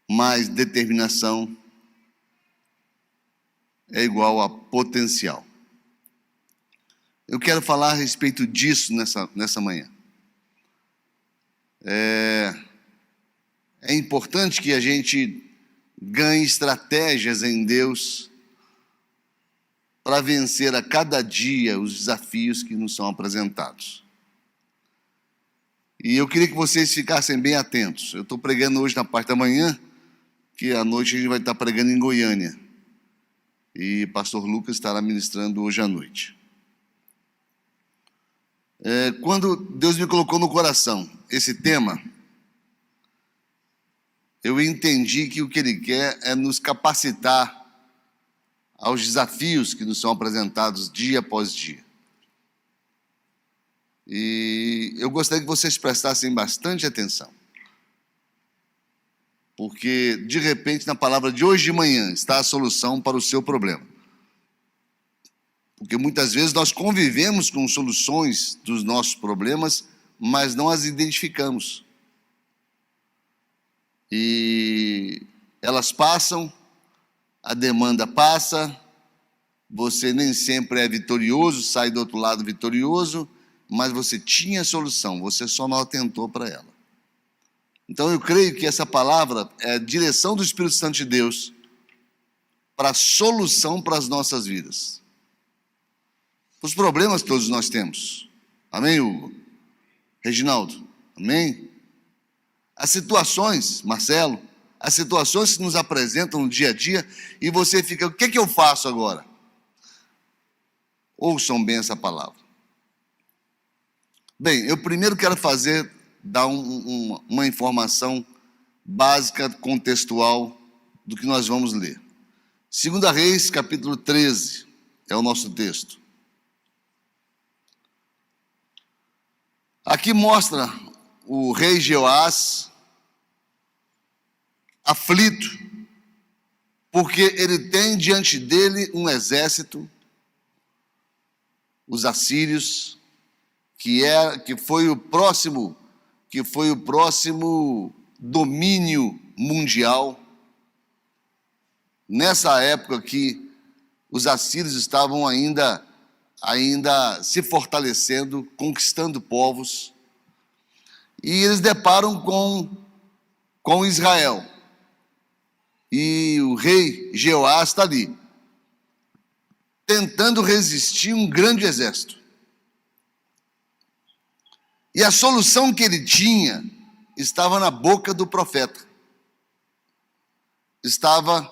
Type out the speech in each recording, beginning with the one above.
mais determinação é igual a potencial. Eu quero falar a respeito disso nessa manhã. É importante que a gente ganhe estratégias em Deus para vencer a cada dia os desafios que nos são apresentados. E eu queria que vocês ficassem bem atentos. Eu estou pregando hoje na parte da manhã, que à noite a gente vai estar pregando em Goiânia. E o pastor Lucas estará ministrando hoje à noite. Quando Deus me colocou no coração esse tema, eu entendi que o que Ele quer é nos capacitar aos desafios que nos são apresentados dia após dia. E eu gostaria que vocês prestassem bastante atenção, porque de repente na palavra de hoje de manhã está a solução para o seu problema. Porque muitas vezes nós convivemos com soluções dos nossos problemas, mas não as identificamos. E elas passam, a demanda passa, você nem sempre é vitorioso, sai do outro lado vitorioso, mas você tinha a solução, você só não atentou para ela. Então eu creio que essa palavra é a direção do Espírito Santo de Deus para a solução para as nossas vidas. Os problemas que todos nós temos. Amém, Hugo? Reginaldo? Amém? As situações, Marcelo, as situações que nos apresentam no dia a dia e você fica, o que é que eu faço agora? Ouçam bem essa palavra. Bem, eu primeiro quero dar uma informação básica, contextual do que nós vamos ler. 2 Reis, capítulo 13, é o nosso texto. Aqui mostra o rei Jeoás aflito, porque ele tem diante dele um exército, os assírios, que foi o próximo domínio mundial. Nessa época que os assírios estavam ainda se fortalecendo, conquistando povos, e eles deparam com Israel. E o rei Jeoás está ali, tentando resistir um grande exército. E a solução que ele tinha estava na boca do profeta. Estava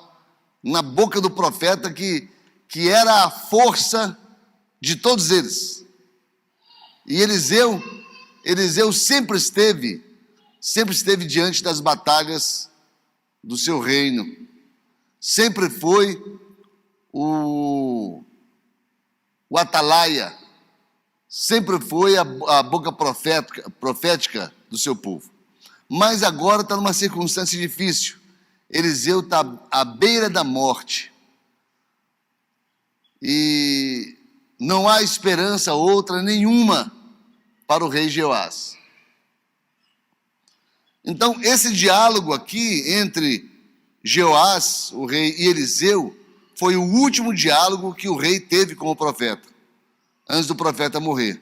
na boca do profeta que era a força de todos eles. E Eliseu sempre esteve diante das batalhas do seu reino. Sempre foi o atalaia, sempre foi a boca profética do seu povo. Mas agora está numa circunstância difícil. Eliseu está à beira da morte. E não há esperança outra nenhuma para o rei Jeoás. Então, esse diálogo aqui entre Jeoás, o rei, e Eliseu, foi o último diálogo que o rei teve com o profeta, antes do profeta morrer.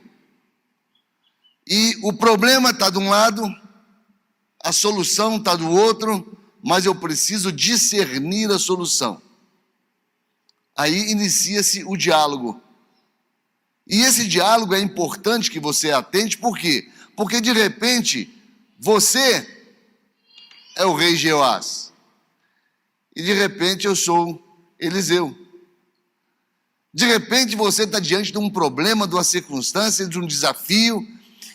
E o problema está de um lado, a solução está do outro, mas eu preciso discernir a solução. Aí inicia-se o diálogo. E esse diálogo é importante que você atente, por quê? Porque de repente, você é o rei Jeoás. E de repente eu sou Eliseu. De repente você está diante de um problema, de uma circunstância, de um desafio,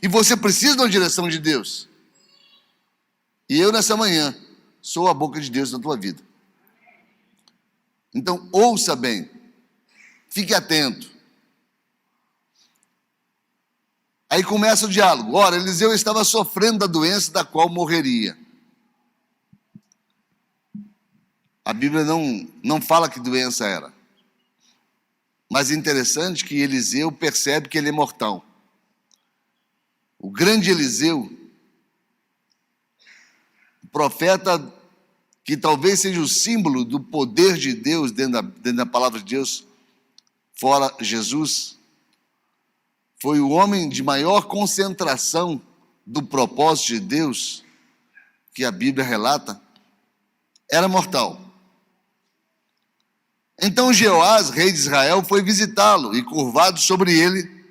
e você precisa de uma direção de Deus. E eu nessa manhã sou a boca de Deus na tua vida. Então ouça bem, fique atento. Aí começa o diálogo. Ora, Eliseu estava sofrendo da doença da qual morreria. A Bíblia não fala que doença era. Mas é interessante que Eliseu percebe que ele é mortal. O grande Eliseu profeta que talvez seja o símbolo do poder de Deus dentro da palavra de Deus, fora Jesus, foi o homem de maior concentração do propósito de Deus, que a Bíblia relata, era mortal. Então Jeoás, rei de Israel, foi visitá-lo e, curvado sobre ele,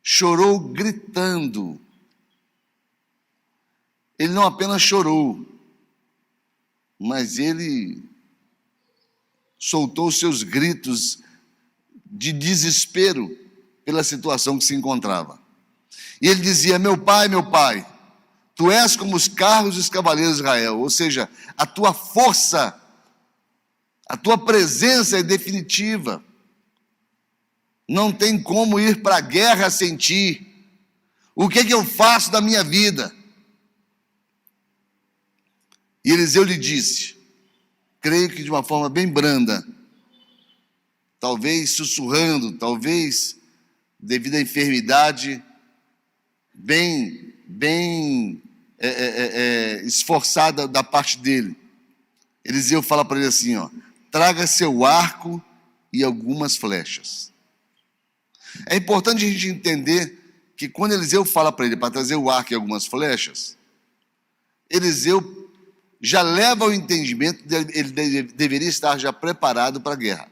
chorou gritando. Ele não apenas chorou, mas ele soltou seus gritos de desespero pela situação que se encontrava. E ele dizia: meu pai, tu és como os carros dos cavaleiros de Israel, ou seja, a tua força, a tua presença é definitiva. Não tem como ir para a guerra sem ti. O que eu faço da minha vida? E Eliseu lhe disse, creio que de uma forma bem branda, talvez sussurrando, talvez devido à enfermidade, bem esforçada da parte dele. Eliseu fala para ele assim, traga seu arco e algumas flechas. É importante a gente entender que quando Eliseu fala para ele para trazer o arco e algumas flechas, Eliseu já leva ao entendimento que ele deveria estar já preparado para a guerra.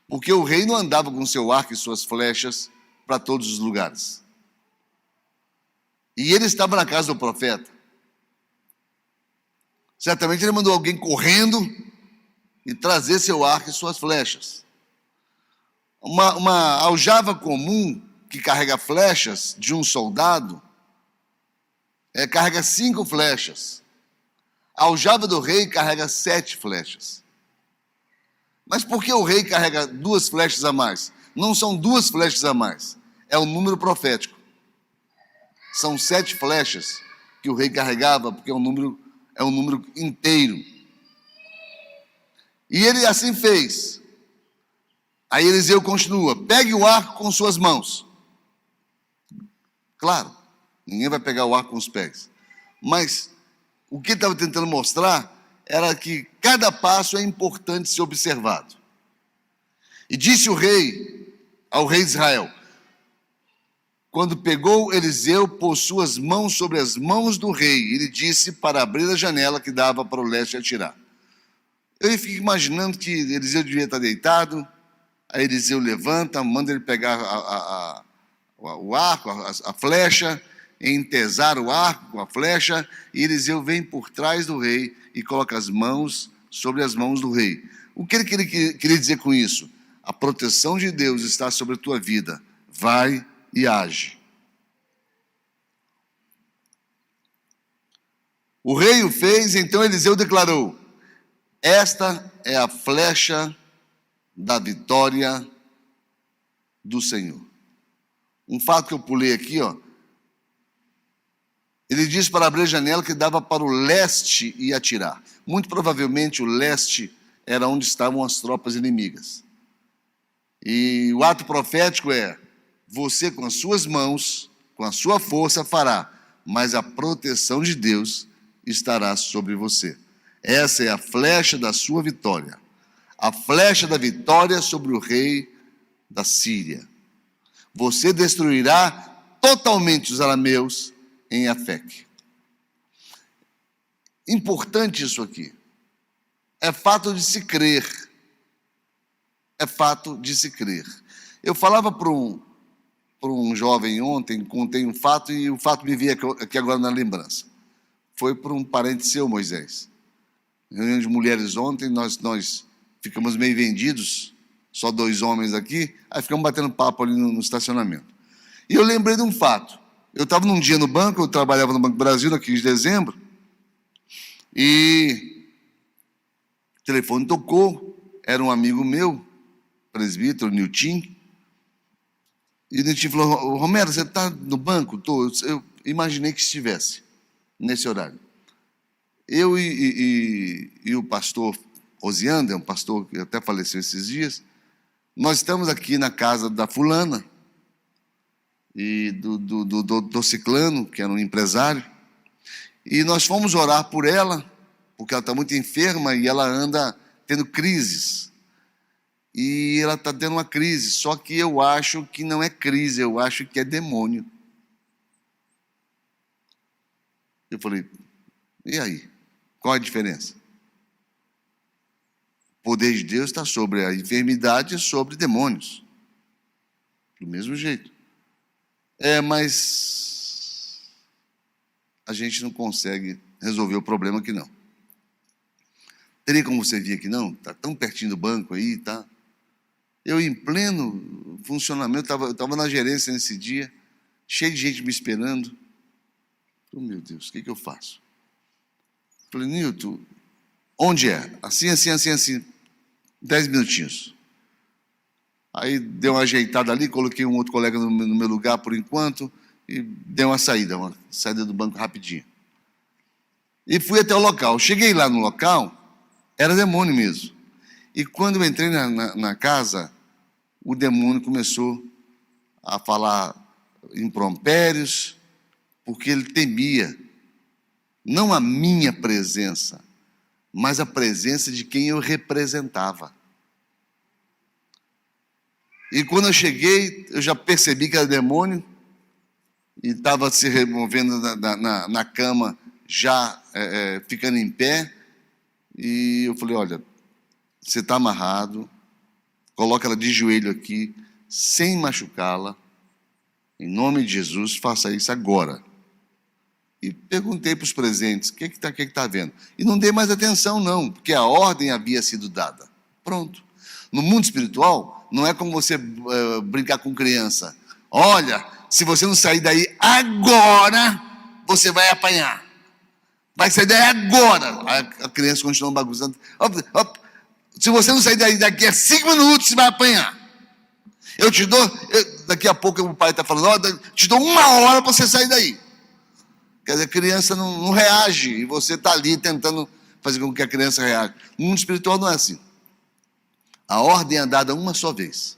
Porque o rei não andava com seu arco e suas flechas para todos os lugares. E ele estava na casa do profeta. Certamente ele mandou alguém correndo e trazer seu arco e suas flechas. Uma aljava comum que carrega flechas de um soldado carrega 5 flechas. A aljava do rei carrega 7 flechas. Mas por que o rei carrega 2 flechas a mais? Não são 2 flechas a mais, é um número profético. São 7 flechas que o rei carregava, porque é um número inteiro. E ele assim fez. Aí Eliseu continua, pegue o arco com suas mãos. Claro, ninguém vai pegar o arco com os pés. Mas o que ele estava tentando mostrar era que cada passo é importante ser observado. E disse o rei ao rei de Israel, quando pegou Eliseu, pôs suas mãos sobre as mãos do rei, ele disse para abrir a janela que dava para o leste e atirar. Eu fico imaginando que Eliseu devia estar deitado, aí Eliseu levanta, manda ele pegar o arco, a flecha, entesar o arco com a flecha, e Eliseu vem por trás do rei e coloca as mãos sobre as mãos do rei. O que ele queria dizer com isso? A proteção de Deus está sobre a tua vida. Vai e age. O rei o fez, então Eliseu declarou, esta é a flecha da vitória do Senhor. Um fato que eu pulei aqui, ele disse para abrir a janela que dava para o leste e atirar. Muito provavelmente o leste era onde estavam as tropas inimigas. E o ato profético é, você com as suas mãos, com a sua força fará, mas a proteção de Deus estará sobre você. Essa é a flecha da sua vitória. A flecha da vitória sobre o rei da Síria. Você destruirá totalmente os arameus em Afec. Importante isso aqui. É fato de se crer. É fato de se crer. Eu falava para um jovem ontem, contei um fato, e o fato me veio aqui agora na lembrança. Foi para um parente seu, Moisés. Reunião de mulheres ontem, nós ficamos meio vendidos, só 2 homens aqui, aí ficamos batendo papo ali no estacionamento. E eu lembrei de um fato. Eu estava num dia no banco, eu trabalhava no Banco do Brasil, no 15 de dezembro, e o telefone tocou, era um amigo meu, presbítero, Nilton, e o Nilton falou, Romero, você está no banco? Tô. Eu imaginei que estivesse, nesse horário. Eu e o pastor Osiander, um pastor que até faleceu esses dias, nós estamos aqui na casa da fulana, e do ciclano, que era um empresário, E nós fomos orar por ela, porque ela está muito enferma e ela anda tendo crises. E ela está tendo uma crise, só que eu acho que não é crise, eu acho que é demônio. Eu falei, e aí? Qual a diferença? O poder de Deus está sobre a enfermidade e sobre demônios. Do mesmo jeito. Mas a gente não consegue resolver o problema aqui não. Teria como você vir aqui não? Está tão pertinho do banco aí, tá? Eu em pleno funcionamento, eu estava na gerência nesse dia, cheio de gente me esperando. Oh, meu Deus, o que eu faço? Falei, Nilton, onde é? Assim, 10 minutinhos. Aí dei uma ajeitada ali, coloquei um outro colega no meu lugar por enquanto e dei uma saída do banco rapidinho. E fui até o local. Cheguei lá no local, era demônio mesmo. E quando eu entrei na casa, o demônio começou a falar impropérios, porque ele temia, não a minha presença, mas a presença de quem eu representava. E quando eu cheguei, eu já percebi que era demônio, e estava se removendo na cama, já ficando em pé, e eu falei, olha, você está amarrado, coloca ela de joelho aqui, sem machucá-la, em nome de Jesus, faça isso agora. E perguntei para os presentes, o que está vendo? E não dei mais atenção não, porque a ordem havia sido dada. Pronto. No mundo espiritual, não é como você brincar com criança. Olha, se você não sair daí agora, você vai apanhar. Vai sair daí agora. A criança continua bagunçando. Se você não sair daí daqui a 5 minutos, você vai apanhar. Eu te dou, daqui a pouco o pai está falando, te dou 1 hora para você sair daí. Quer dizer, a criança não reage, e você está ali tentando fazer com que a criança reaja. No mundo espiritual não é assim. A ordem é dada uma só vez.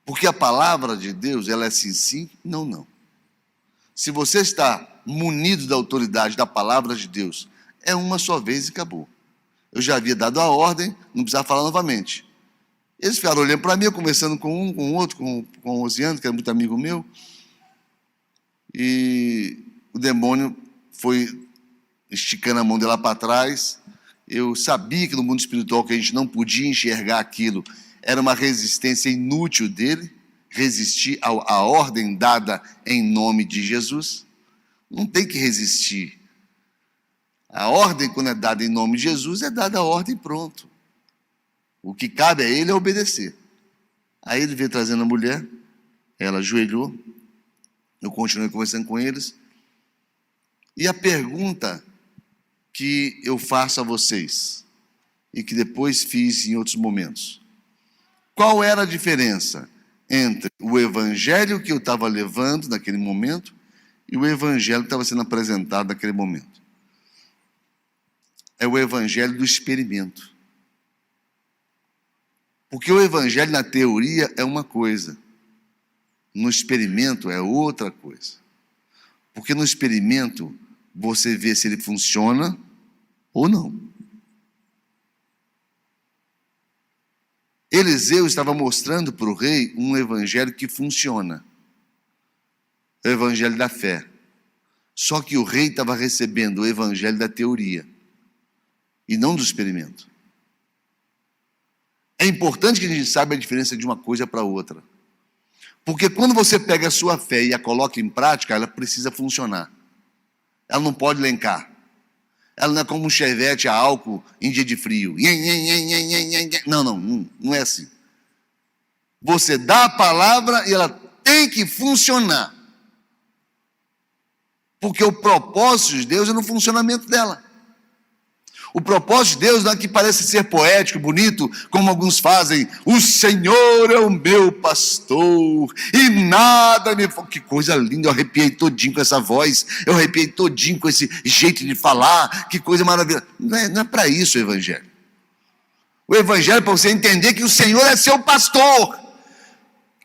Porque a palavra de Deus, ela é sim, sim, não, não. Se você está munido da autoridade da palavra de Deus, é uma só vez e acabou. Eu já havia dado a ordem, não precisava falar novamente. Eles ficaram olhando para mim, eu conversando com um, com o outro, com o Rosiano, que era muito amigo meu, e o demônio foi esticando a mão dela para trás. Eu sabia que no mundo espiritual que a gente não podia enxergar aquilo, era uma resistência inútil dele, resistir à ordem dada em nome de Jesus. Não tem que resistir. A ordem, quando é dada em nome de Jesus, é dada a ordem e pronto. O que cabe a ele é obedecer. Aí ele veio trazendo a mulher, ela ajoelhou, eu continuei conversando com eles, e a pergunta que eu faço a vocês, e que depois fiz em outros momentos: qual era a diferença entre o evangelho que eu estava levando naquele momento e o evangelho que estava sendo apresentado naquele momento? É o evangelho do experimento. Porque o evangelho na teoria é uma coisa, no experimento é outra coisa. Porque no experimento você vê se ele funciona ou não. Eliseu estava mostrando para o rei um evangelho que funciona. O evangelho da fé. Só que o rei estava recebendo o evangelho da teoria e não do experimento. É importante que a gente saiba a diferença de uma coisa para outra. Porque quando você pega a sua fé e a coloca em prática, ela precisa funcionar. Ela não pode lencar. Ela não é como um chevette a álcool em dia de frio. Não é assim. Você dá a palavra e ela tem que funcionar. Porque o propósito de Deus é no funcionamento dela. O propósito de Deus não é que parece ser poético, bonito, como alguns fazem. O Senhor é o meu pastor e nada me... Que coisa linda, eu arrepiei todinho com essa voz, eu arrepiei todinho com esse jeito de falar, que coisa maravilhosa. Não é para isso o evangelho. O evangelho é para você entender que o Senhor é seu pastor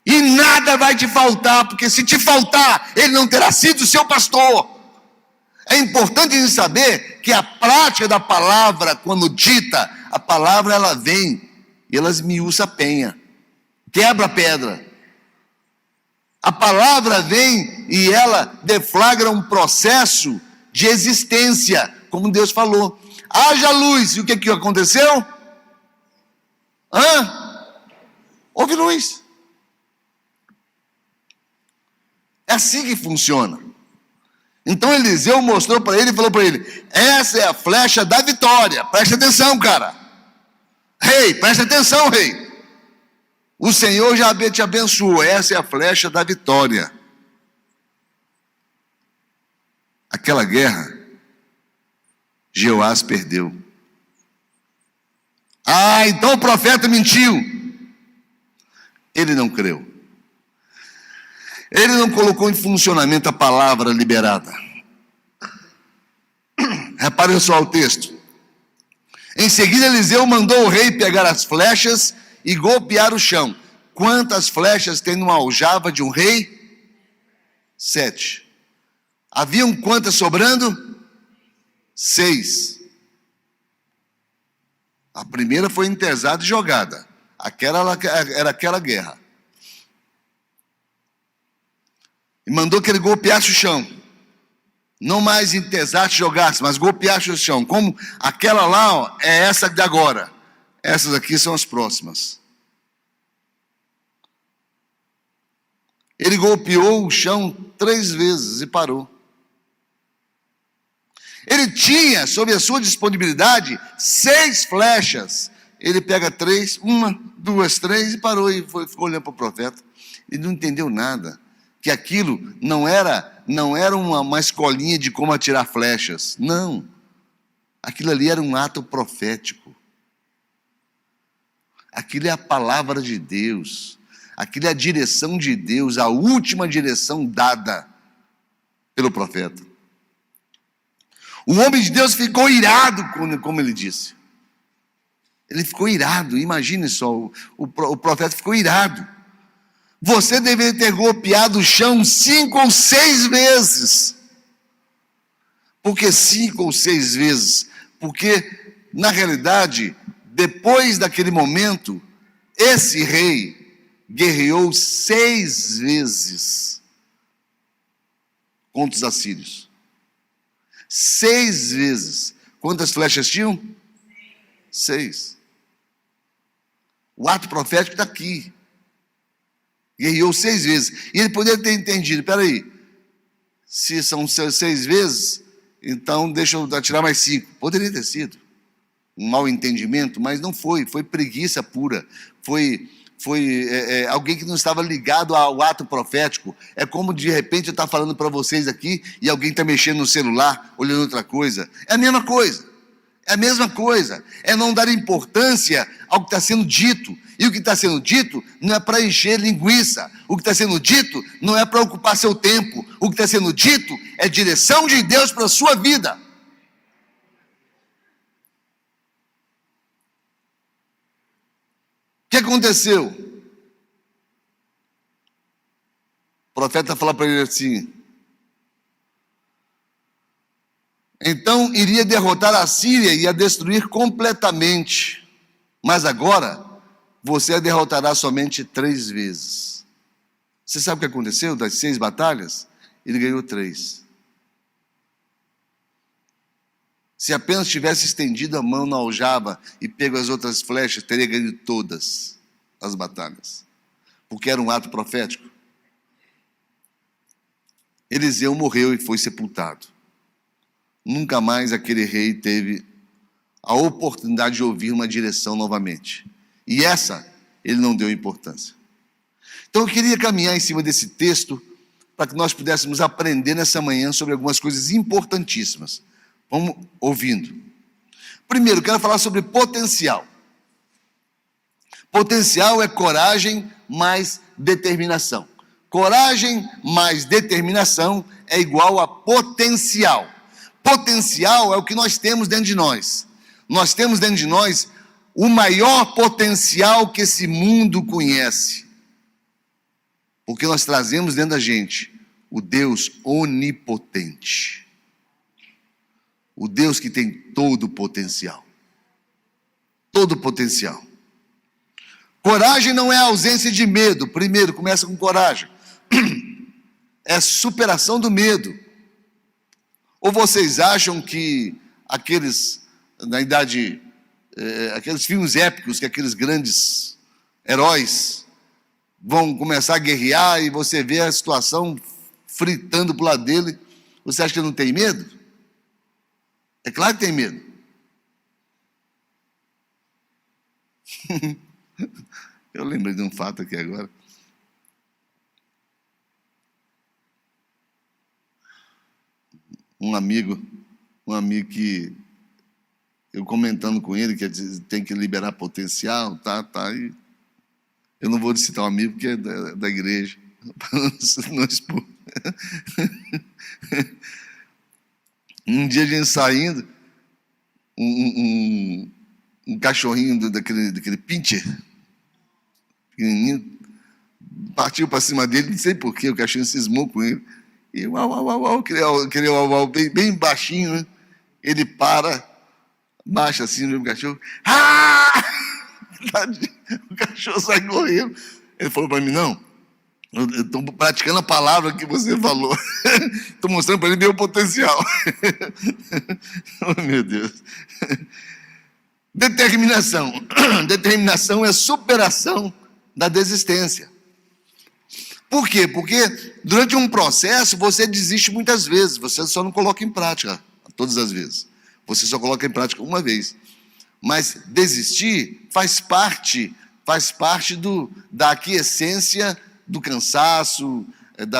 e nada vai te faltar, porque se te faltar, Ele não terá sido seu pastor. É importante a gente saber que a prática da palavra, quando dita, a palavra ela vem e ela esmiuça a penha, quebra a pedra. A palavra vem e ela deflagra um processo de existência, como Deus falou. Haja luz, e o que aconteceu? Houve luz. É assim que funciona. Então Eliseu mostrou para ele e falou para ele: essa é a flecha da vitória. Preste atenção, cara. Rei, preste atenção, rei. O Senhor já te abençoou. Essa é a flecha da vitória. Aquela guerra, Jeoás perdeu. Então o profeta mentiu. Ele não creu. Ele não colocou em funcionamento a palavra liberada. Repare só o texto. Em seguida, Eliseu mandou o rei pegar as flechas e golpear o chão. Quantas flechas tem numa aljava de um rei? 7. Haviam quantas sobrando? 6. A primeira foi entesada e jogada. Aquela era aquela guerra. E mandou que ele golpeasse o chão. Não mais entesasse e jogasse, mas golpeasse o chão. Como aquela lá é essa de agora. Essas aqui são as próximas. Ele golpeou o chão 3 vezes e parou. Ele tinha, sob a sua disponibilidade, 6 flechas. Ele pega 3, 1, 2, 3 e parou e ficou olhando para o profeta. Ele não entendeu nada. Que aquilo não era uma escolinha de como atirar flechas. Não. Aquilo ali era um ato profético. Aquilo é a palavra de Deus. Aquilo é a direção de Deus, a última direção dada pelo profeta. O homem de Deus ficou irado, como ele disse. Ele ficou irado, imagine só, o profeta ficou irado. Você deveria ter golpeado o chão 5 ou 6 vezes. Por que 5 ou 6 vezes? Porque, na realidade, depois daquele momento, esse rei guerreou 6 vezes contra os assírios. 6 vezes. Quantas flechas tinham? 6. O ato profético está aqui. Guerreou 6 vezes. E ele poderia ter entendido, espera aí, se são 6 vezes, então deixa eu atirar mais 5. Poderia ter sido um mau entendimento, mas não foi. Foi preguiça pura. Foi alguém que não estava ligado ao ato profético. É como de repente eu estar falando para vocês aqui e alguém está mexendo no celular, olhando outra coisa. É a mesma coisa. É a mesma coisa. É não dar importância ao que está sendo dito. E o que está sendo dito não é para encher linguiça. O que está sendo dito não é para ocupar seu tempo. O que está sendo dito é direção de Deus para a sua vida. O que aconteceu? O profeta fala para ele assim: então iria derrotar a Síria e a destruir completamente. Mas agora você a derrotará somente 3 vezes. Você sabe o que aconteceu? Das 6 batalhas, ele ganhou 3. Se apenas tivesse estendido a mão na aljava e pego as outras flechas, teria ganho todas as batalhas. Porque era um ato profético. Eliseu morreu e foi sepultado. Nunca mais aquele rei teve a oportunidade de ouvir uma direção novamente. E essa, ele não deu importância. Então eu queria caminhar em cima desse texto para que nós pudéssemos aprender nessa manhã sobre algumas coisas importantíssimas. Vamos ouvindo. Primeiro, quero falar sobre potencial. Potencial é coragem mais determinação. Coragem mais determinação é igual a potencial. Potencial é o que nós temos dentro de nós. Nós temos dentro de nós o maior potencial que esse mundo conhece. Porque nós trazemos dentro da gente o Deus onipotente. O Deus que tem todo o potencial. Todo o potencial. Coragem não é ausência de medo. Primeiro, começa com coragem. É superação do medo. Ou vocês acham que aqueles, na idade, aqueles filmes épicos, que aqueles grandes heróis vão começar a guerrear e você vê a situação fritando para o lado dele, você acha que ele não tem medo? É claro que tem medo. Eu lembrei de um fato aqui agora. Um amigo que eu comentando com ele que tem que liberar potencial, tá, e eu não vou citar um amigo porque é da igreja, para não expor. Um dia a gente saindo, um cachorrinho daquele pincher, pequenininho, partiu para cima dele, não sei porquê, o cachorro cismou com ele. E aquele uau, bem baixinho, né? Ele baixa assim no cachorro. Ah! O cachorro sai correndo. Ele falou para mim, não, eu estou praticando a palavra que você falou. Estou mostrando para ele meu potencial. Oh, meu Deus. Determinação. Determinação é superação da desistência. Por quê? Porque durante um processo você desiste muitas vezes, você só não coloca em prática todas as vezes. Você só coloca em prática uma vez. Mas desistir faz parte da aquiescência, do cansaço,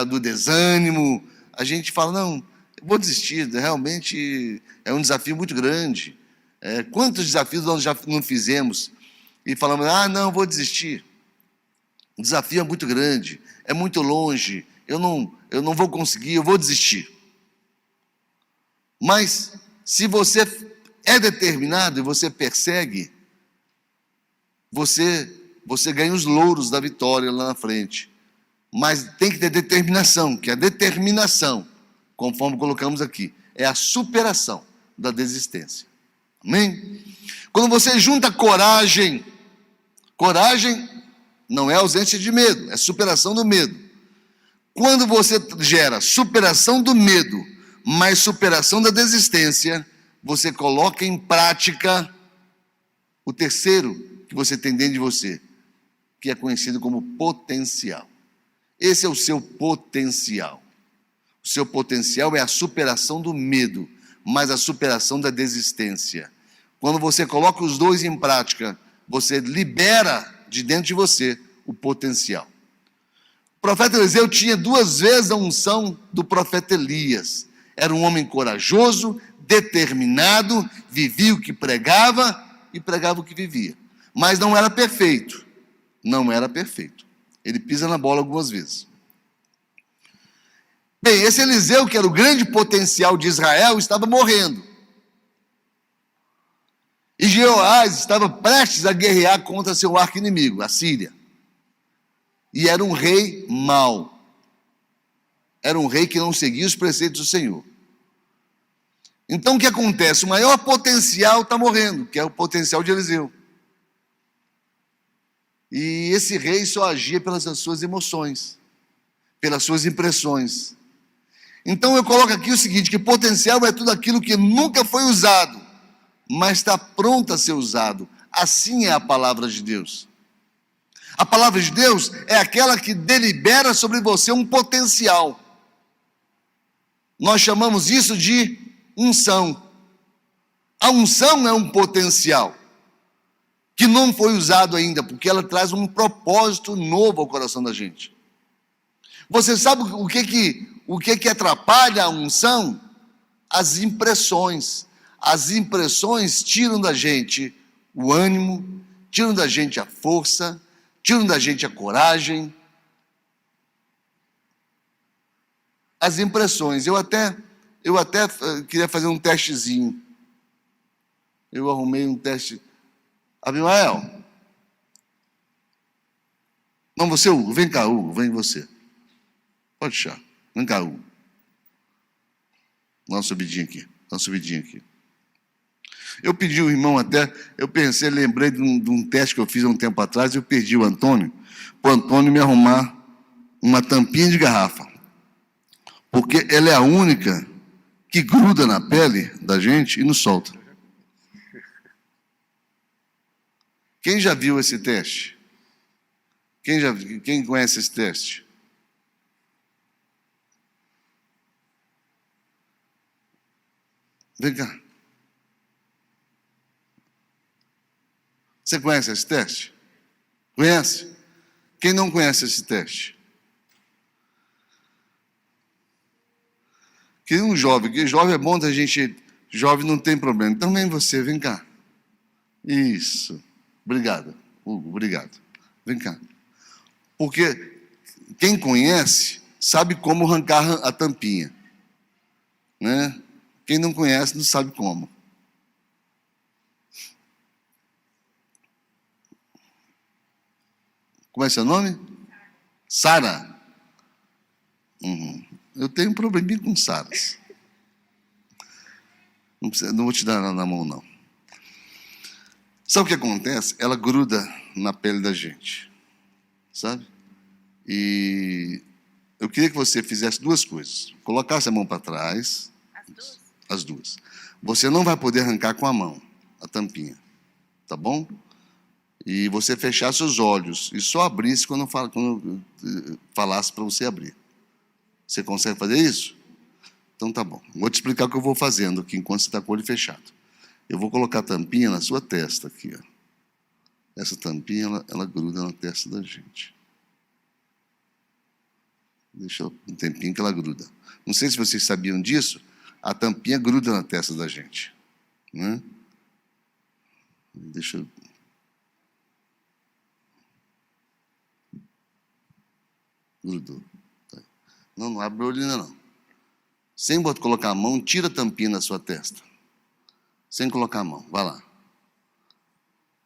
do desânimo. A gente fala, não, eu vou desistir, realmente é um desafio muito grande. Quantos desafios nós já não fizemos e falamos, não, vou desistir. O desafio é muito grande, é muito longe, eu não vou conseguir, eu vou desistir. Mas, se você é determinado e você persegue, você ganha os louros da vitória lá na frente. Mas tem que ter determinação, que a determinação, conforme colocamos aqui, é a superação da desistência. Amém? Quando você junta coragem não é ausência de medo, é superação do medo. Quando você gera superação do medo, mais superação da desistência, você coloca em prática o terceiro que você tem dentro de você, que é conhecido como potencial. Esse é o seu potencial. O seu potencial é a superação do medo, mais a superação da desistência. Quando você coloca os dois em prática, você libera de dentro de você o potencial. O profeta Eliseu tinha 2 vezes a unção do profeta Elias. Era um homem corajoso, determinado, vivia o que pregava e pregava o que vivia. Mas não era perfeito. Não era perfeito. Ele pisa na bola algumas vezes. Bem, esse Eliseu, que era o grande potencial de Israel, estava morrendo. E Jeoás estava prestes a guerrear contra seu arqui-inimigo, a Síria. E era um rei mau. Era um rei que não seguia os preceitos do Senhor. Então o que acontece? O maior potencial está morrendo, que é o potencial de Eliseu. E esse rei só agia pelas suas emoções, pelas suas impressões. Então eu coloco aqui o seguinte, que potencial é tudo aquilo que nunca foi usado, mas está pronto a ser usado. Assim é a palavra de Deus. A palavra de Deus é aquela que delibera sobre você um potencial. Nós chamamos isso de unção. A unção é um potencial que não foi usado ainda, porque ela traz um propósito novo ao coração da gente. Você sabe o que atrapalha a unção? As impressões. As impressões tiram da gente o ânimo, tiram da gente a força, tiram da gente a coragem. As impressões. Eu até queria fazer um testezinho. Eu arrumei um teste. Abimael. Não, você, Hugo. Vem cá, Hugo. Vem você. Pode deixar. Vem cá, Hugo. Dá uma subidinha aqui. Dá uma subidinha aqui. Eu pedi o irmão até, lembrei de um teste que eu fiz há um tempo atrás, eu pedi o Antônio, para o Antônio me arrumar uma tampinha de garrafa. Porque ela é a única que gruda na pele da gente e não solta. Quem já viu esse teste? Quem conhece esse teste? Vem cá. Você conhece esse teste? Conhece? Quem não conhece esse teste? Que um jovem, que jovem é bom da gente, jovem não tem problema. Então vem você, vem cá. Isso. Obrigado, Hugo, obrigado. Vem cá. Porque quem conhece sabe como arrancar a tampinha, né? Quem não conhece não sabe como. Como é seu nome? Sara. Eu tenho um probleminha com Saras. Não vou te dar na mão, não. Sabe o que acontece? Ela gruda na pele da gente, sabe? E eu queria que você fizesse duas coisas. Colocasse a mão para trás. As duas? As duas. Você não vai poder arrancar com a mão a tampinha, tá bom? E você fechasse os olhos e só abrisse quando eu falasse para você abrir. Você consegue fazer isso? Então tá bom. Vou te explicar o que eu vou fazendo aqui enquanto você está com o olho fechado. Eu vou colocar a tampinha na sua testa aqui, ó. Essa tampinha, ela gruda na testa da gente. Deixa um tempinho que ela gruda. Não sei se vocês sabiam disso, a tampinha gruda na testa da gente, né? Deixa eu... Grudou. Não abre o olho ainda não. Sem colocar a mão, tira a tampinha na sua testa. Sem colocar a mão, vai lá.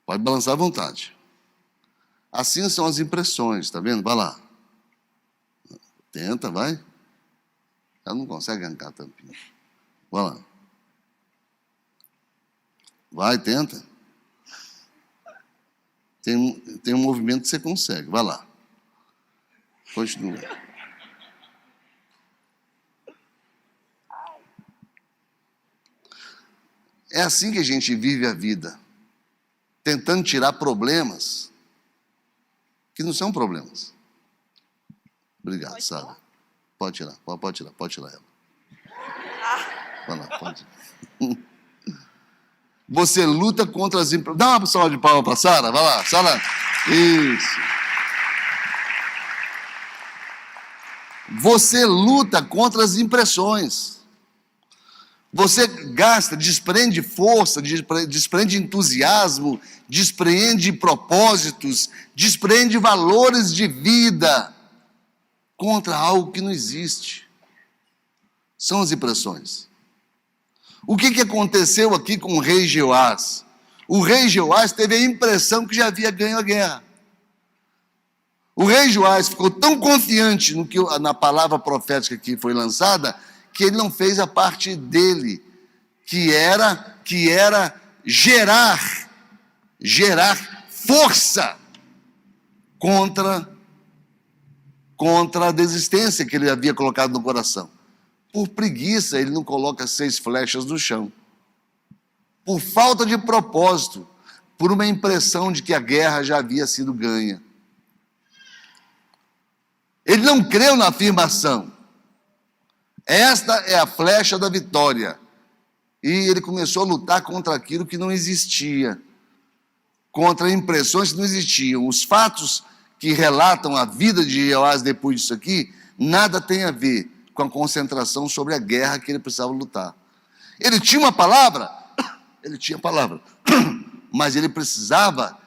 Pode balançar à vontade. Assim são as impressões, tá vendo? Vai lá. Tenta, vai. Ela não consegue arrancar a tampinha. Vai lá. Vai, tenta. Tem um movimento que você consegue, vai lá. Continua. É assim que a gente vive a vida, tentando tirar problemas que não são problemas. Obrigado, Sara. Pode tirar ela. Vai lá, pode. Você luta contra as... Dá uma salva de palmas para a Sara, vai lá, Sara. Isso. Você luta contra as impressões. Você gasta, desprende força, desprende entusiasmo, desprende propósitos, desprende valores de vida contra algo que não existe. São as impressões. O que aconteceu aqui com o rei Jeoás? O rei Jeoás teve a impressão que já havia ganho a guerra. O rei Jeoás ficou tão confiante na palavra profética que foi lançada, que ele não fez a parte dele, que era gerar força contra a desistência que ele havia colocado no coração. Por preguiça, ele não coloca 6 flechas no chão. Por falta de propósito, por uma impressão de que a guerra já havia sido ganha. Ele não creu na afirmação. Esta é a flecha da vitória. E ele começou a lutar contra aquilo que não existia, contra impressões que não existiam. Os fatos que relatam a vida de Jeoás depois disso aqui, nada tem a ver com a concentração sobre a guerra que ele precisava lutar. Ele tinha uma palavra, mas ele precisava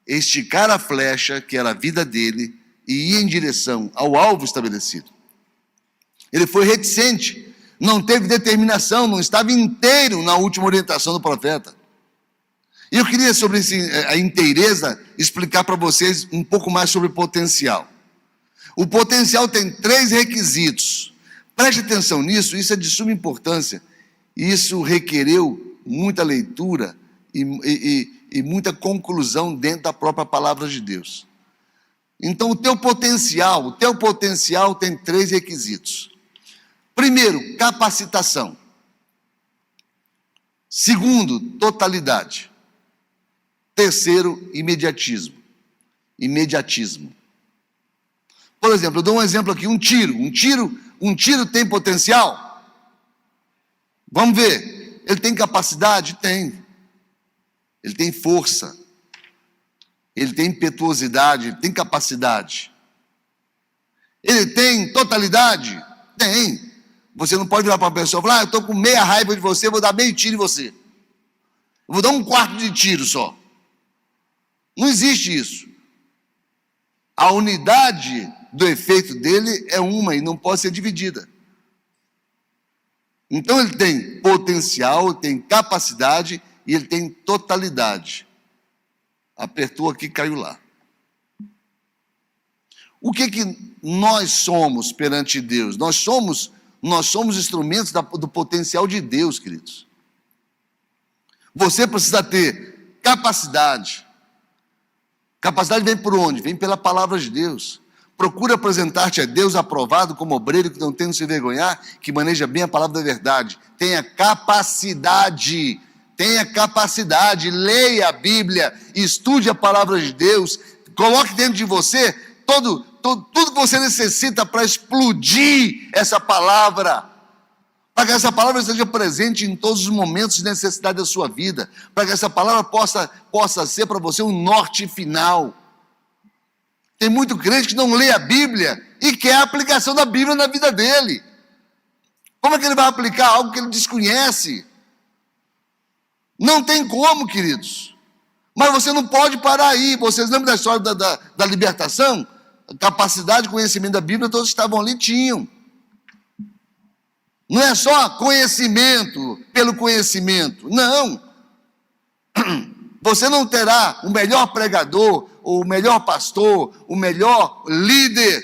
esticar a flecha, que era a vida dele, e ir em direção ao alvo estabelecido. Ele foi reticente, não teve determinação, não estava inteiro na última orientação do profeta. E eu queria, sobre a inteireza, explicar para vocês um pouco mais sobre o potencial. O potencial tem 3 requisitos. Preste atenção nisso, isso é de suma importância. Isso requereu muita leitura e muita conclusão dentro da própria palavra de Deus. Então, o teu potencial tem 3 requisitos. Primeiro, capacitação. Segundo, totalidade. Terceiro, imediatismo. Por exemplo, eu dou um exemplo aqui, um tiro tem potencial? Vamos ver. Ele tem capacidade? Tem. Ele tem força. Ele tem impetuosidade, ele tem capacidade. Ele tem totalidade? Tem. Você não pode virar para uma pessoa e falar: eu estou com meia raiva de você, vou dar meio tiro em você. Eu vou dar um quarto de tiro só. Não existe isso. A unidade do efeito dele é uma e não pode ser dividida. Então ele tem potencial, tem capacidade e ele tem totalidade. Apertou aqui, caiu lá. O que nós somos perante Deus? Nós somos instrumentos do potencial de Deus, queridos. Você precisa ter capacidade. Capacidade vem por onde? Vem pela palavra de Deus. Procura apresentar-te a Deus aprovado como obreiro que não tem de se envergonhar, que maneja bem a palavra da verdade. Tenha capacidade, leia a Bíblia, estude a palavra de Deus, coloque dentro de você tudo que você necessita para explodir essa palavra, para que essa palavra esteja presente em todos os momentos de necessidade da sua vida, para que essa palavra possa ser para você um norte final. Tem muito crente que não lê a Bíblia e quer a aplicação da Bíblia na vida dele. Como é que ele vai aplicar algo que ele desconhece? Não tem como, queridos. Mas você não pode parar aí. Vocês lembram da história da libertação? A capacidade de conhecimento da Bíblia, todos que estavam ali tinham. Não é só conhecimento pelo conhecimento. Não. Você não terá o melhor pregador, o melhor pastor, o melhor líder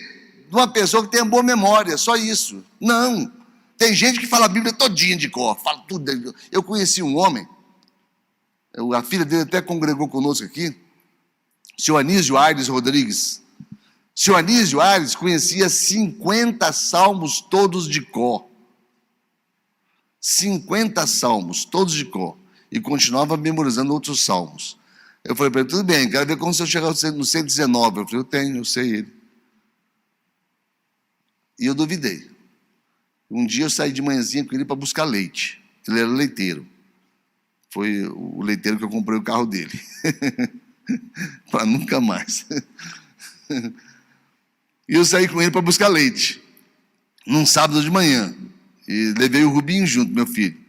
de uma pessoa que tenha boa memória, só isso. Não. Tem gente que fala a Bíblia todinha de cor, fala tudo. Eu conheci um homem, a filha dele até congregou conosco aqui, o senhor Anísio Aires Rodrigues. O senhor Anísio Aires conhecia 50 salmos todos de cor. 50 salmos, todos de cor. E continuava memorizando outros salmos. Eu falei para ele: tudo bem, quero ver como você chegar no 119. Eu falei: eu sei ele. E eu duvidei. Um dia eu saí de manhãzinha com ele para buscar leite. Ele era leiteiro. Foi o leiteiro que eu comprei o carro dele. Para nunca mais. E eu saí com ele para buscar leite. Num sábado de manhã. E levei o Rubinho junto, meu filho.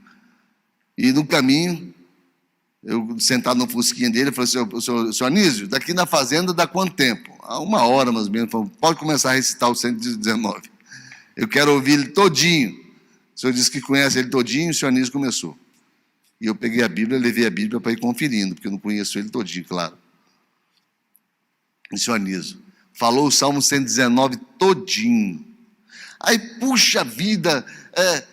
E no caminho, eu sentado no fusquinha dele, eu falei: senhor Anísio, daqui na fazenda dá quanto tempo? 1 hora mais ou menos. Falei: pode começar a recitar o 119. Eu quero ouvir ele todinho. O senhor disse que conhece ele todinho, o senhor Anísio começou. E eu peguei a Bíblia, levei a Bíblia para ir conferindo, porque eu não conheço ele todinho, claro. E o senhor Anísio falou o Salmo 119 todinho. Aí, puxa vida,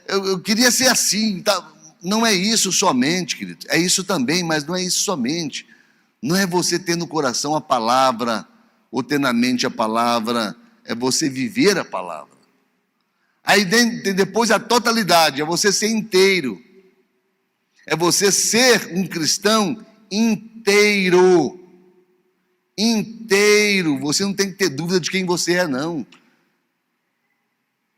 eu queria ser assim, tá? Não é isso somente, querido. É isso também, mas não é isso somente. Não é você ter no coração a palavra, ou ter na mente a palavra, é você viver a palavra. Aí depois a totalidade, é você ser inteiro. É você ser um cristão inteiro. Inteiro. Você não tem que ter dúvida de quem você é, não.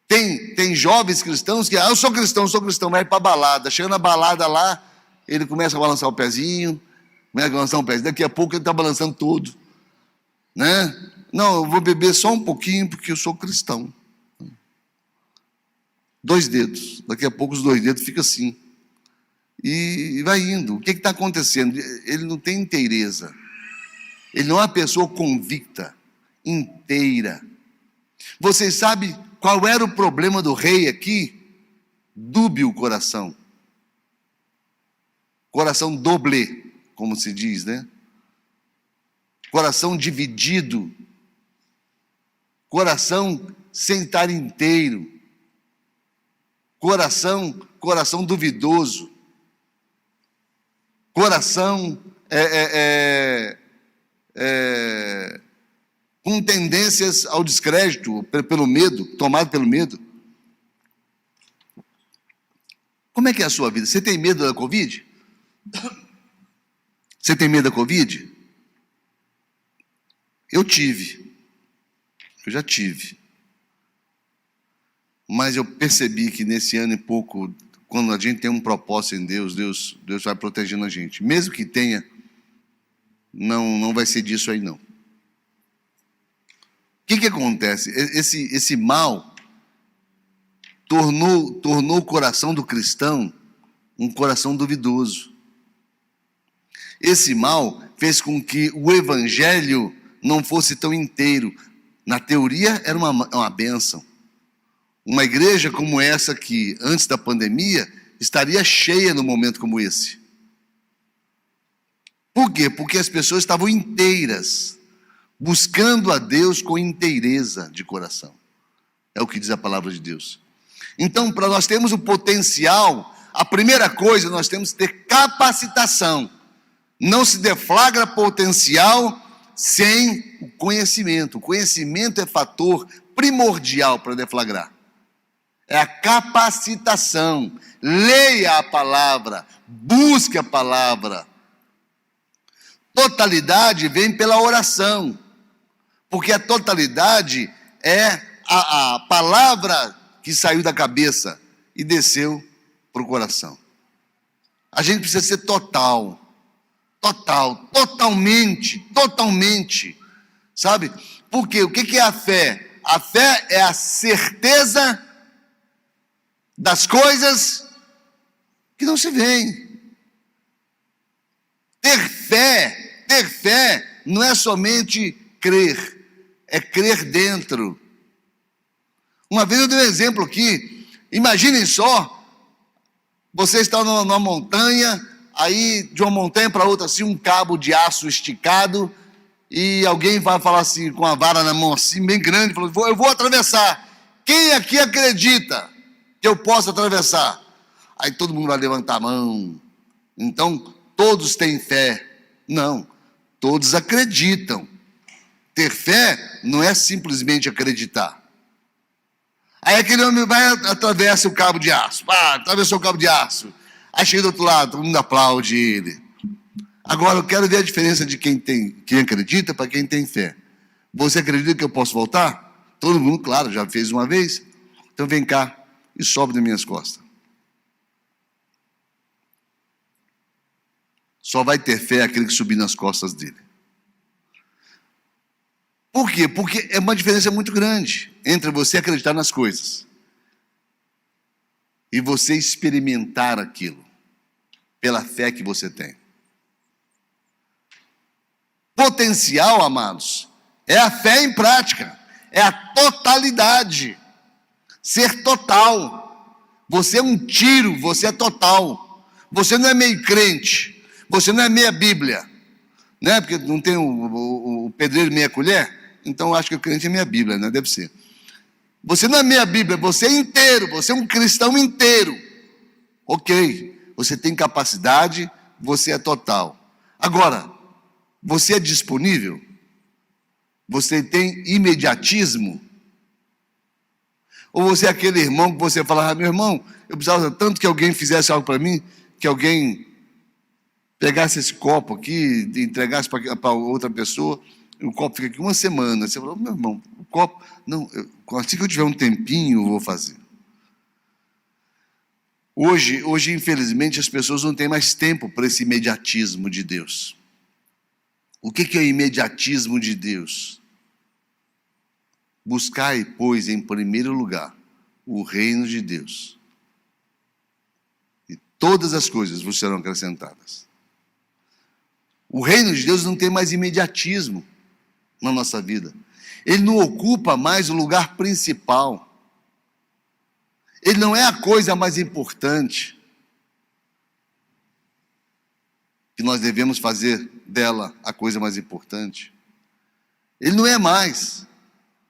Tem jovens cristãos que, eu sou cristão, vai para a balada. Chega na balada lá, ele começa a balançar o pezinho, daqui a pouco ele está balançando todo. Né? Não, eu vou beber só um pouquinho porque eu sou cristão. 2 dedos, daqui a pouco os 2 dedos ficam assim. E vai indo. O que está acontecendo? Ele não tem inteireza. Ele não é uma pessoa convicta, inteira. Vocês sabem qual era o problema do rei aqui? Dúbio coração. Coração doble, como se diz, né? Coração dividido. Coração sem estar inteiro. Coração coração duvidoso, coração com tendências ao descrédito, pelo medo, tomado pelo medo. Como é que é a sua vida? Você tem medo da Covid? Você tem medo da Covid? Eu já tive. Mas eu percebi que nesse ano e pouco, quando a gente tem um propósito em Deus, Deus vai protegendo a gente. Mesmo que tenha, não vai ser disso aí não. O que acontece? Esse mal tornou o coração do cristão um coração duvidoso. Esse mal fez com que o evangelho não fosse tão inteiro. Na teoria era uma bênção. Uma igreja como essa que, antes da pandemia, estaria cheia num momento como esse. Por quê? Porque as pessoas estavam inteiras, buscando a Deus com inteireza de coração. É o que diz a palavra de Deus. Então, para nós termos o potencial, a primeira coisa, nós temos que ter capacitação. Não se deflagra potencial sem o conhecimento. O conhecimento é fator primordial para deflagrar. É a capacitação. Leia a palavra, busque a palavra. Totalidade vem pela oração, porque a totalidade é a palavra que saiu da cabeça e desceu para o coração. A gente precisa ser totalmente, sabe? Porque o que é a fé? A fé é a certeza das coisas que não se veem. Ter fé não é somente crer, é crer dentro. Uma vez eu dei um exemplo aqui, imaginem só, você está numa montanha, aí de uma montanha para outra, assim, um cabo de aço esticado, e alguém vai falar assim, com a vara na mão, assim, bem grande, falando, eu vou atravessar. Quem aqui acredita que eu posso atravessar? Aí todo mundo vai levantar a mão. Então, todos têm fé. Não, todos acreditam. Ter fé não é simplesmente acreditar. Aí aquele homem vai, atravessa o cabo de aço. Atravessou o cabo de aço. Aí chega do outro lado, todo mundo aplaude ele. Agora eu quero ver a diferença de quem acredita para quem tem fé. Você acredita que eu posso voltar? Todo mundo, claro, já fez uma vez. Então vem cá e sobe nas minhas costas. Só vai ter fé aquele que subir nas costas dele. Por quê? Porque é uma diferença muito grande entre você acreditar nas coisas e você experimentar aquilo pela fé que você tem. Potencial, amados, é a fé em prática, é a totalidade, ser total. Você é um tiro, você é total. Você não é meio crente, você não é meia Bíblia, né? Porque não tem o pedreiro meia colher. Então, acho que o crente é meia Bíblia, né? Deve ser. Você não é meia Bíblia, você é inteiro, você é um cristão inteiro. Ok, você tem capacidade, você é total. Agora, você é disponível? Você tem imediatismo? Ou você é aquele irmão que você fala, meu irmão, eu precisava tanto que alguém fizesse algo para mim, que alguém pegasse esse copo aqui, e entregasse para outra pessoa, o copo fica aqui uma semana. Você falou, meu irmão, o copo... Não, assim que eu tiver um tempinho, eu vou fazer. Hoje, infelizmente, as pessoas não têm mais tempo para esse imediatismo de Deus. O que é o imediatismo de Deus? Buscai, pois, em primeiro lugar, o reino de Deus. E todas as coisas vos serão acrescentadas. O reino de Deus não tem mais imediatismo na nossa vida. Ele não ocupa mais o lugar principal. Ele não é a coisa mais importante que nós devemos fazer dela a coisa mais importante. Ele não é mais.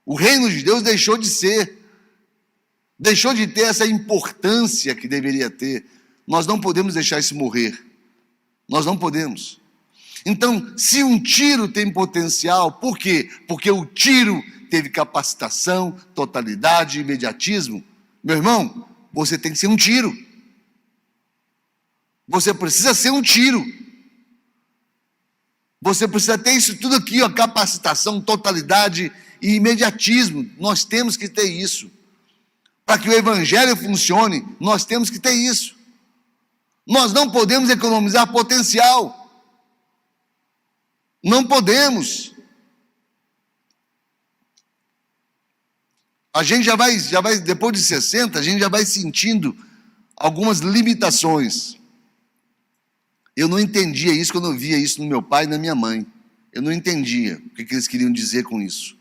O reino de Deus deixou de ser. Deixou de ter essa importância que deveria ter. Nós não podemos deixar isso morrer. Nós não podemos. Então, se um tiro tem potencial, por quê? Porque o tiro teve capacitação, totalidade, imediatismo. Meu irmão, você tem que ser um tiro. Você precisa ser um tiro. Você precisa ter isso tudo aqui, ó, capacitação, totalidade e imediatismo. Nós temos que ter isso. Para que o evangelho funcione, nós temos que ter isso. Nós não podemos economizar potencial. Não podemos. A gente já vai, depois de 60, a gente já vai sentindo algumas limitações. Eu não entendia isso quando eu via isso no meu pai e na minha mãe. Eu não entendia o que eles queriam dizer com isso.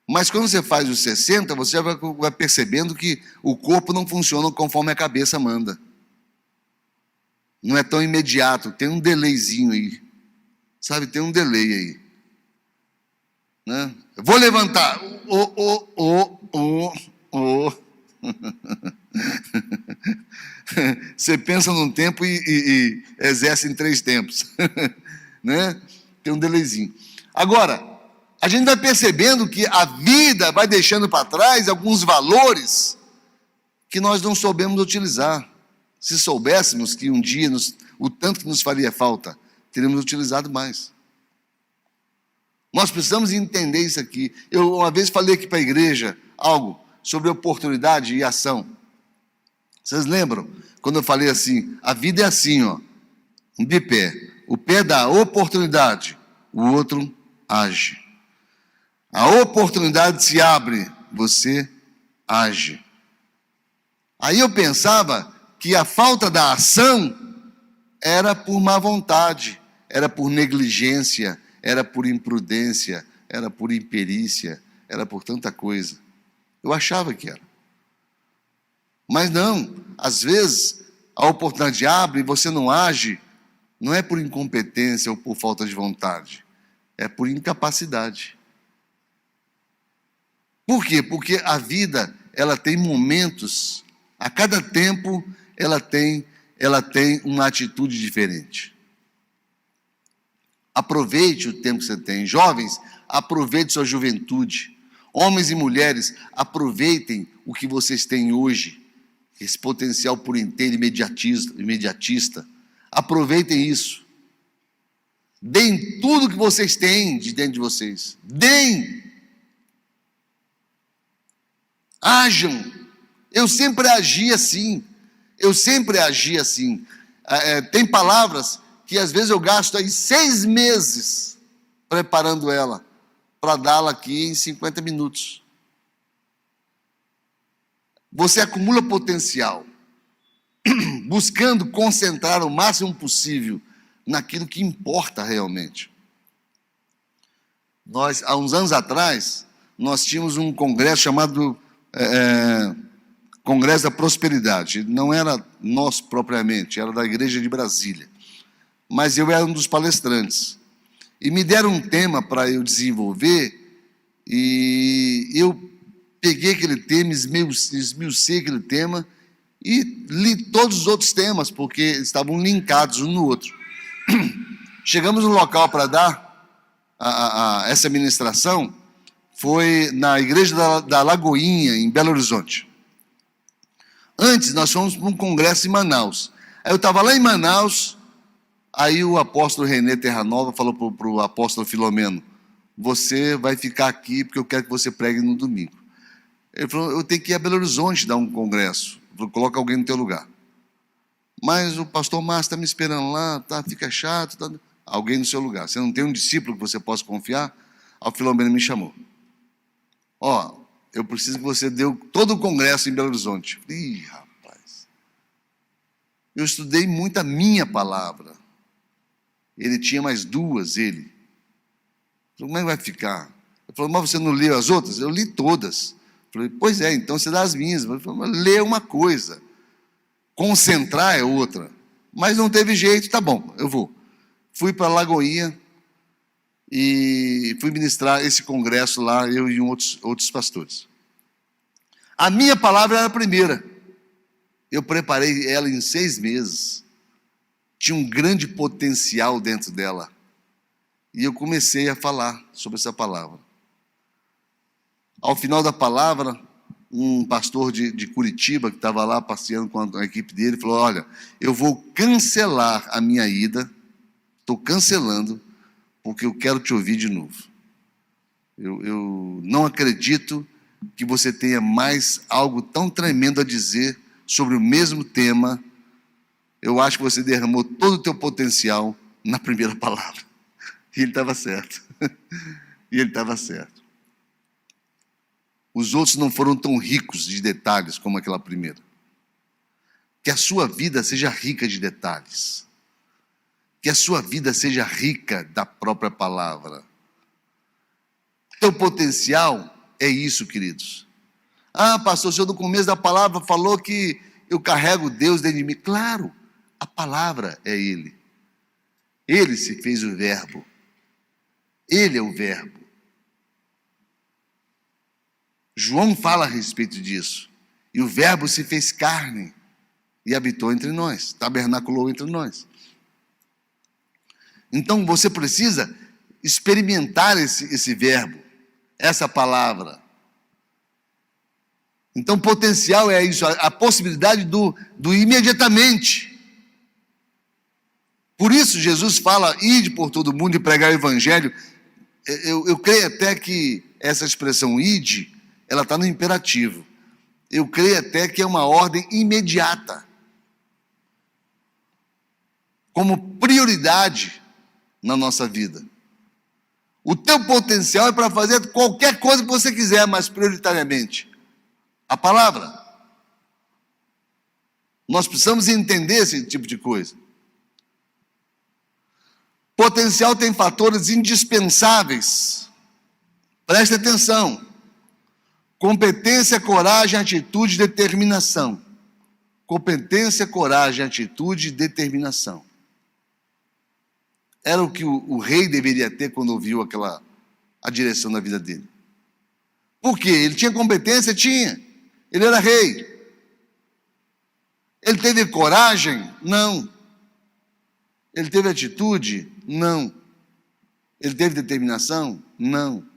Mas quando você faz os 60, você já vai percebendo que o corpo não funciona conforme a cabeça manda. Não é tão imediato, tem um delayzinho aí. Sabe, tem um delay aí. Né? Eu vou levantar. Você pensa num tempo e exerce em 3 tempos. Né? Tem um delayzinho. Agora, a gente vai percebendo que a vida vai deixando para trás alguns valores que nós não soubemos utilizar. Se soubéssemos que um dia o tanto que nos faria falta, teríamos utilizado mais. Nós precisamos entender isso aqui. Eu uma vez falei aqui para a igreja algo sobre oportunidade e ação. Vocês lembram? Quando eu falei assim, a vida é assim, ó, de pé. O pé dá oportunidade, o outro age. A oportunidade se abre, você age. Aí eu pensava que a falta da ação era por má vontade, era por negligência, era por imprudência, era por imperícia, era por tanta coisa. Eu achava que era. Mas não, às vezes a oportunidade abre e você não age, não é por incompetência ou por falta de vontade, é por incapacidade. Por quê? Porque a vida, ela tem momentos, a cada tempo ela tem uma atitude diferente. Aproveite o tempo que você tem. Jovens, aproveite sua juventude. Homens e mulheres, aproveitem o que vocês têm hoje, esse potencial por inteiro imediatista. Aproveitem isso. Deem tudo que vocês têm de dentro de vocês. Deem. Ajam. Eu sempre agi assim. Tem palavras que às vezes eu gasto aí 6 meses preparando ela, para dá-la aqui em 50 minutos. Você acumula potencial, buscando concentrar o máximo possível naquilo que importa realmente. Nós, há uns anos atrás, nós tínhamos um congresso chamado Congresso da Prosperidade. Não era nosso propriamente, era da Igreja de Brasília. Mas eu era um dos palestrantes. E me deram um tema para eu desenvolver, e eu peguei aquele tema, esmiucei aquele tema, e li todos os outros temas, porque estavam linkados um no outro. Chegamos no local para dar essa ministração, foi na Igreja da Lagoinha, em Belo Horizonte. Antes, nós fomos para um congresso em Manaus. Aí eu estava lá em Manaus, aí o apóstolo Renê Terranova falou para o apóstolo Filomeno, você vai ficar aqui porque eu quero que você pregue no domingo. Ele falou, eu tenho que ir a Belo Horizonte dar um congresso. Ele falou, coloca alguém no teu lugar. Mas o pastor Márcio está me esperando lá, tá, fica chato, tá, alguém no seu lugar. Você não tem um discípulo que você possa confiar? Aí o Filomeno me chamou. Ó, eu preciso que você dê todo o congresso em Belo Horizonte. Ih, rapaz. Eu estudei muito a minha palavra. Ele tinha mais 2, ele. Falei, como é que vai ficar? Ele falou, mas você não leu as outras? Eu li todas. Falei, pois é, então você dá as minhas. Ele falou, mas lê uma coisa. Concentrar é outra. Mas não teve jeito, tá bom, eu vou. Fui para Lagoinha e fui ministrar esse congresso lá, eu e outros pastores. A minha palavra era a primeira. Eu preparei ela em 6 meses. Tinha um grande potencial dentro dela. E eu comecei a falar sobre essa palavra. Ao final da palavra, um pastor de Curitiba, que estava lá passeando com a equipe dele, falou: olha, eu vou cancelar a minha ida, estou cancelando, porque eu quero te ouvir de novo. Eu não acredito que você tenha mais algo tão tremendo a dizer sobre o mesmo tema. Eu acho que você derramou todo o teu potencial na primeira palavra. E ele estava certo. E ele estava certo. Os outros não foram tão ricos de detalhes como aquela primeira. Que a sua vida seja rica de detalhes. Que a sua vida seja rica da própria palavra. Teu potencial é isso, queridos. Ah, pastor, o senhor no começo da palavra falou que eu carrego Deus dentro de mim. Claro, a palavra é Ele. Ele se fez o verbo. Ele é o verbo. João fala a respeito disso. E o verbo se fez carne e habitou entre nós, tabernaculou entre nós. Então você precisa experimentar esse verbo, essa palavra. Então potencial é isso, a possibilidade do imediatamente. Por isso Jesus fala: ide por todo mundo e pregar o evangelho. Eu creio até que essa expressão ide, ela está no imperativo. Eu creio até que é uma ordem imediata, como prioridade na nossa vida. O teu potencial é para fazer qualquer coisa que você quiser, mas prioritariamente a palavra. Nós precisamos entender esse tipo de coisa. Potencial tem fatores indispensáveis. Preste atenção. Competência, coragem, atitude, determinação. Competência, coragem, atitude e determinação. Era o que o rei deveria ter quando ouviu a direção da vida dele. Por quê? Ele tinha competência? Tinha. Ele era rei. Ele teve coragem? Não. Ele teve atitude? Não. Ele teve determinação? Não.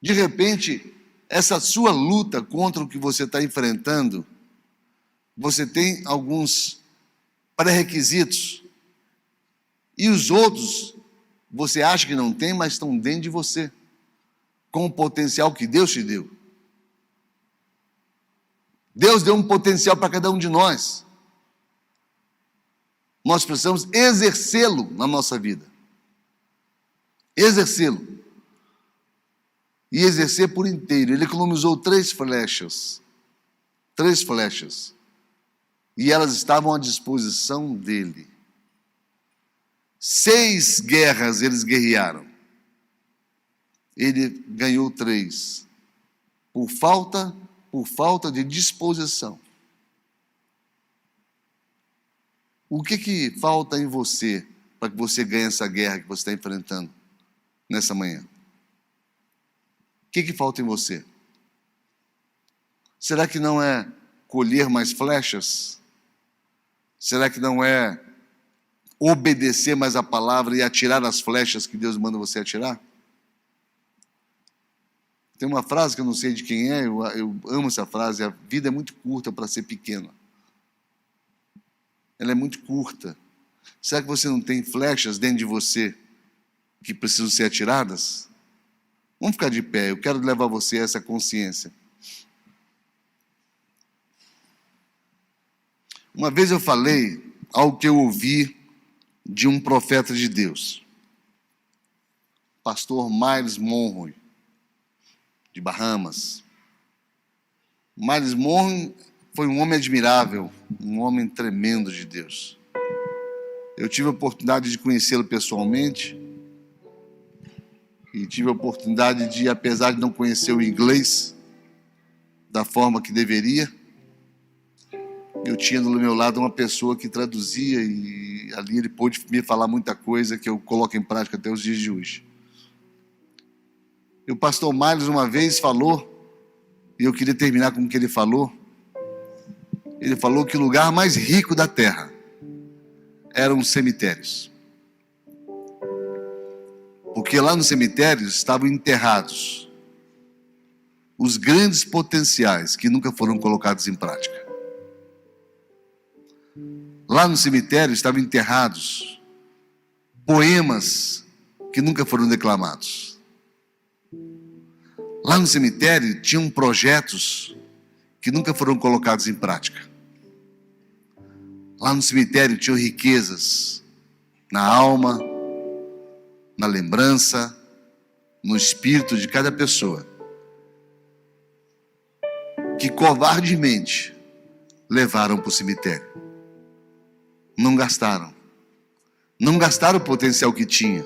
De repente, essa sua luta contra o que você está enfrentando, você tem alguns pré-requisitos. E os outros, você acha que não tem, mas estão dentro de você, com o potencial que Deus te deu. Deus deu um potencial para cada um de nós. Nós precisamos exercê-lo na nossa vida. Exercê-lo. E exercer por inteiro. Ele economizou 3 flechas. 3 flechas. E elas estavam à disposição dele. 6 guerras eles guerrearam. Ele ganhou 3. Por falta de disposição. O que falta em você para que você ganhe essa guerra que você está enfrentando nessa manhã? O que falta em você? Será que não é colher mais flechas? Será que não é obedecer mais a palavra e atirar as flechas que Deus manda você atirar? Tem uma frase que eu não sei de quem é, eu amo essa frase: a vida é muito curta para ser pequena. Ela é muito curta. Será que você não tem flechas dentro de você que precisam ser atiradas? Vamos ficar de pé, eu quero levar você a essa consciência. Uma vez eu falei algo que eu ouvi de um profeta de Deus, pastor Myles Monroe, de Bahamas. Myles Monroe foi um homem admirável, um homem tremendo de Deus. Eu tive a oportunidade de conhecê-lo pessoalmente e tive a oportunidade de, apesar de não conhecer o inglês da forma que deveria, eu tinha do meu lado uma pessoa que traduzia e ali ele pôde me falar muita coisa que eu coloco em prática até os dias de hoje. E o pastor Myles uma vez falou, E eu queria terminar com o que ele falou. Ele falou que o lugar mais rico da terra eram os cemitérios. Porque lá nos cemitérios estavam enterrados os grandes potenciais que nunca foram colocados em prática. Lá no cemitério estavam enterrados poemas que nunca foram declamados. Lá no cemitério tinham projetos que nunca foram colocados em prática. Lá no cemitério tinham riquezas na alma, na lembrança, no espírito de cada pessoa, que covardemente levaram para o cemitério. Não gastaram o potencial que tinha,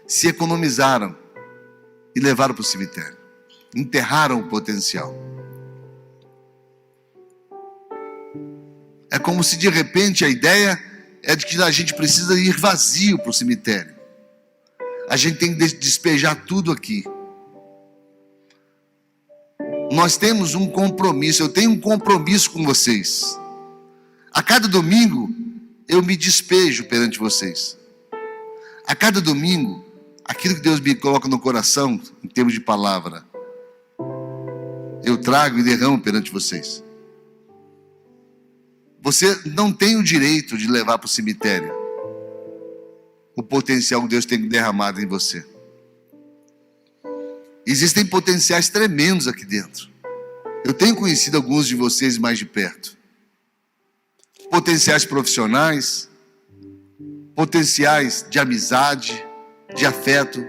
se economizaram e levaram para o cemitério, enterraram o potencial. É como se de repente a ideia é de que a gente precisa ir vazio para o cemitério. A gente tem que despejar tudo aqui. Nós temos um compromisso, eu tenho um compromisso com vocês. A cada domingo eu me despejo perante vocês. A cada domingo, aquilo que Deus me coloca no coração, em termos de palavra, eu trago e derramo perante vocês. Você não tem o direito de levar para o cemitério o potencial que Deus tem derramado em você. Existem potenciais tremendos aqui dentro. Eu tenho conhecido alguns de vocês mais de perto. Potenciais profissionais, potenciais de amizade, de afeto,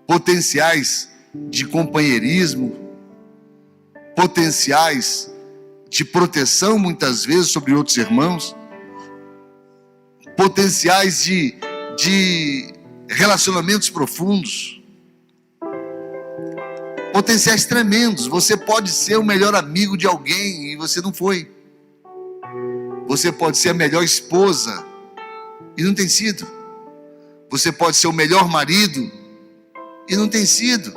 potenciais de companheirismo, potenciais de proteção muitas vezes sobre outros irmãos, potenciais de relacionamentos profundos, potenciais tremendos. Você pode ser o melhor amigo de alguém e você não foi. Você pode ser a melhor esposa e não tem sido. Você pode ser o melhor marido e não tem sido.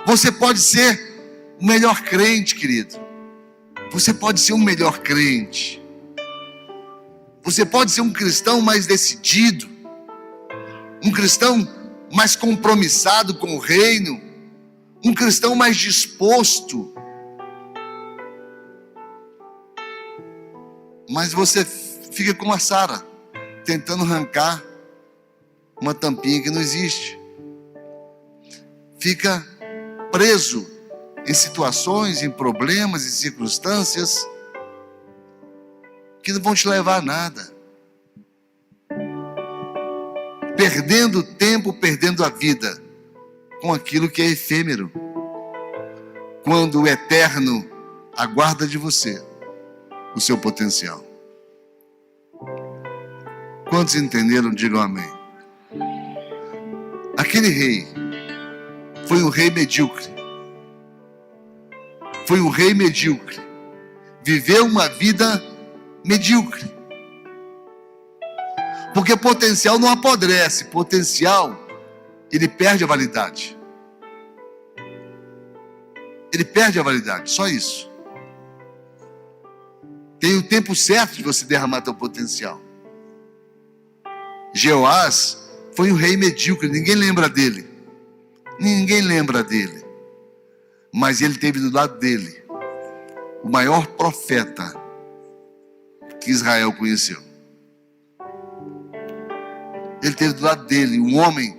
Você pode ser o melhor crente, querido. Você pode ser um melhor crente. Você pode ser um cristão mais decidido, um cristão mais compromissado com o reino, um cristão mais disposto. Mas você fica como a Sara, tentando arrancar uma tampinha que não existe. Fica preso em situações, em problemas, em circunstâncias que não vão te levar a nada. Perdendo tempo, perdendo a vida com aquilo que é efêmero, quando o eterno aguarda de você o seu potencial. Quantos entenderam? Digam amém. Aquele rei foi um rei medíocre. Foi um rei medíocre. Viveu uma vida medíocre. Porque potencial não apodrece. Potencial, ele perde a validade. Ele perde a validade, só isso. Tem o tempo certo de você derramar teu potencial. Jeoás foi um rei medíocre, ninguém lembra dele. Ninguém lembra dele. Mas ele teve do lado dele o maior profeta que Israel conheceu. Ele teve do lado dele um homem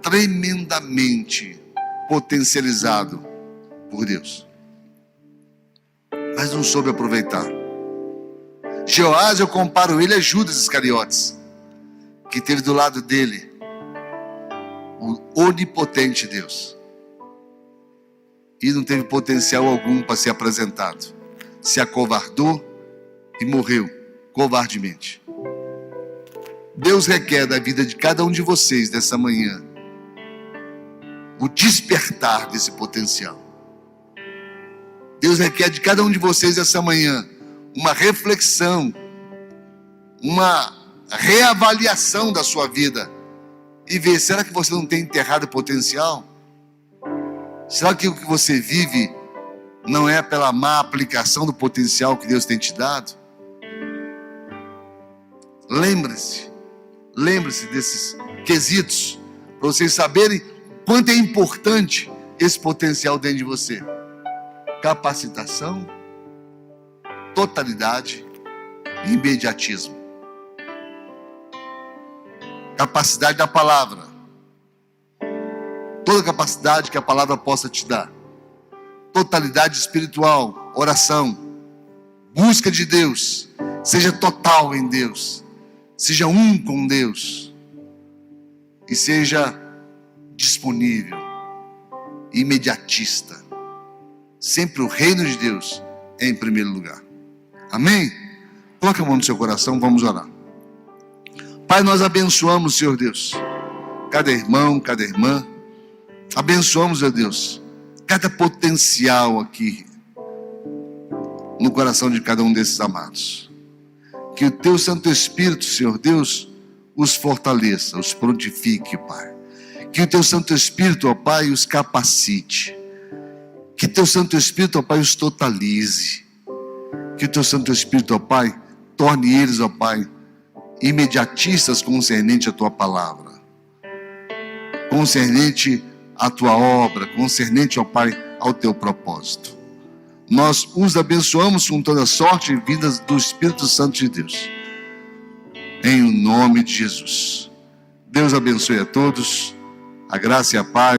tremendamente potencializado por Deus, mas não soube aproveitar. Jeoás, eu comparo ele a Judas Iscariotes, que teve do lado dele o onipotente Deus e não teve potencial algum para ser apresentado. Se acovardou e morreu covardemente. Deus requer da vida de cada um de vocês dessa manhã o despertar desse potencial. Deus requer de cada um de vocês essa manhã uma reflexão, uma reavaliação da sua vida e ver, será que você não tem enterrado o potencial? Será que o que você vive não é pela má aplicação do potencial que Deus tem te dado. Lembre-se desses quesitos, para vocês saberem quanto é importante esse potencial dentro de você. Capacitação, totalidade e imediatismo. Capacidade da palavra. Toda capacidade que a palavra possa te dar. Totalidade espiritual, oração, busca de Deus. Seja total em Deus. Seja um com Deus. E seja disponível, imediatista. Sempre o reino de Deus em primeiro lugar. Amém? Coloque a mão no seu coração, vamos orar. Pai, nós abençoamos, Senhor Deus, cada irmão, cada irmã. Abençoamos, meu Deus, cada potencial aqui no coração de cada um desses amados. Que o Teu Santo Espírito, Senhor Deus, os fortaleça, os prontifique, Pai. Que o Teu Santo Espírito, ó Pai, os capacite. Que o Teu Santo Espírito, ó Pai, os totalize. Que o Teu Santo Espírito, ó Pai, torne eles, ó Pai, imediatistas concernente à Tua palavra, concernente à Tua obra, concernente, ó Pai, ao Teu propósito. Nós os abençoamos com toda sorte e vindas do Espírito Santo de Deus, em o nome de Jesus. Deus abençoe a todos, a graça e a paz.